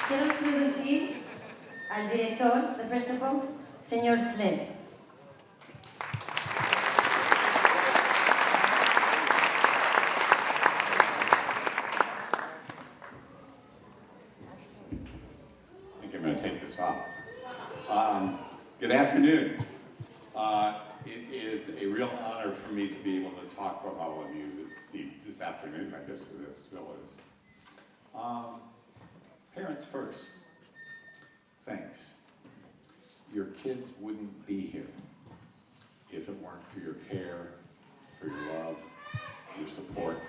Quiero introducir al director, the principal, señor Slemp. I think I'm going to take this off. Good afternoon. It is a real honor for me to be able to talk with all of you this afternoon, I guess it still is. Parents first, thanks. Your kids wouldn't be here if it weren't for your care, for your love, your support,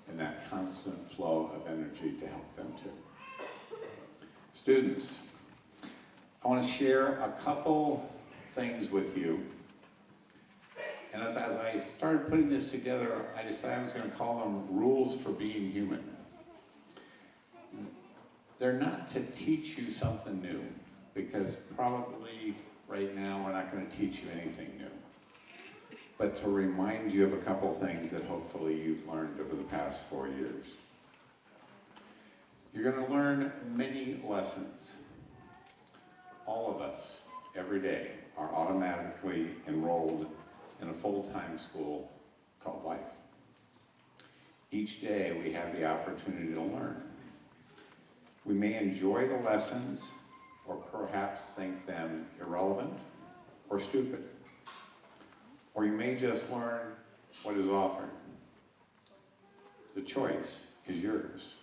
and that constant flow of energy to help them too. Students, I want to share a couple things with you. And as I started putting this together, I decided I was going to call them rules for being human. They're not to teach you something new, because probably right now we're not going to teach you anything new, but to remind you of a couple things that hopefully you've learned over the past 4 years. You're going to learn many lessons. All of us, every day, are automatically enrolled in a full-time school called life. Each day we have the opportunity to learn. We may enjoy the lessons or perhaps think them irrelevant or stupid. Or you may just learn what is offered. The choice is yours.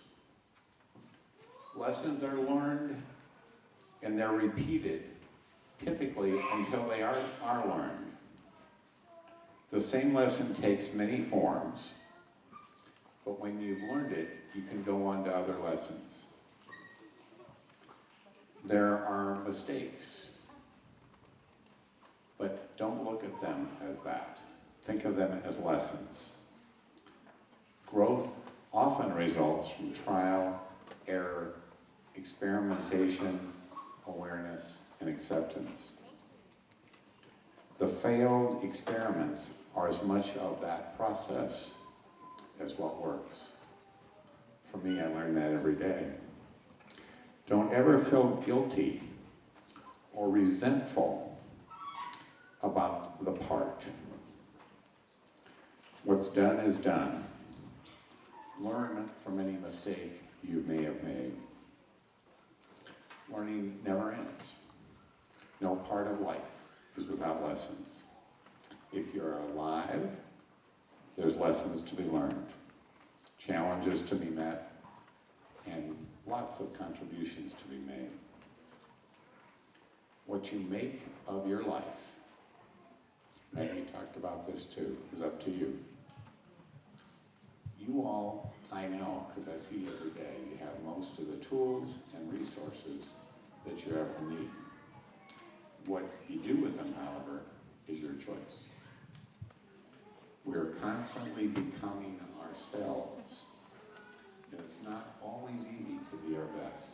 Lessons are learned and they're repeated, typically until they are learned. The same lesson takes many forms, but when you've learned it, you can go on to other lessons. There are mistakes, but don't look at them as that. Think of them as lessons. Growth often results from trial, error, experimentation, awareness, and acceptance. The failed experiments are as much of that process as what works. For me, I learn that every day. Don't ever feel guilty or resentful about the part. What's done is done. Learn from any mistake you may have made. Learning never ends. No part of life is without lessons. If you're alive, there's lessons to be learned, challenges to be met, and lots of contributions to be made. What you make of your life, Maggie talked about this too, is up to you. You all, I know, because I see you every day, you have most of the tools and resources that you ever need. What you do with them, however, is your choice. We're constantly becoming ourselves, and it's not always easy to be our best.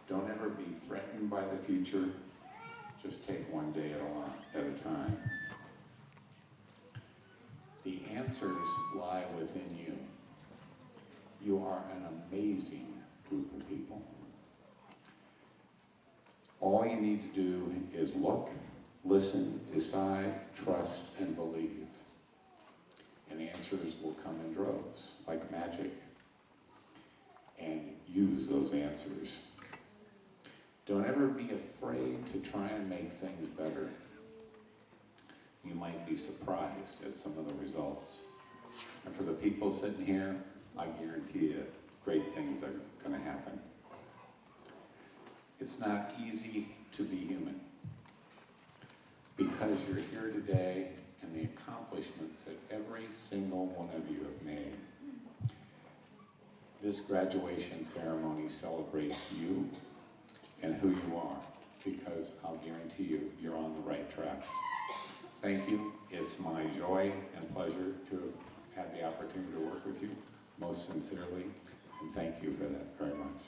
Don't ever be threatened by the future. Just take one day at a time. The answers lie within you. You are an amazing group of people. All you need to do is look, listen, decide, trust, and believe. And answers will come in droves, like magic. And use those answers. Don't ever be afraid to try and make things better. You might be surprised at some of the results. And for the people sitting here, I guarantee you great things are going to happen. It's not easy to be human, because you're here today and the accomplishments that every single one of you have made. This graduation ceremony celebrates you and who you are, because I'll guarantee you, you're on the right track. Thank you. It's my joy and pleasure to have had the opportunity to work with you, most sincerely, and thank you for that very much.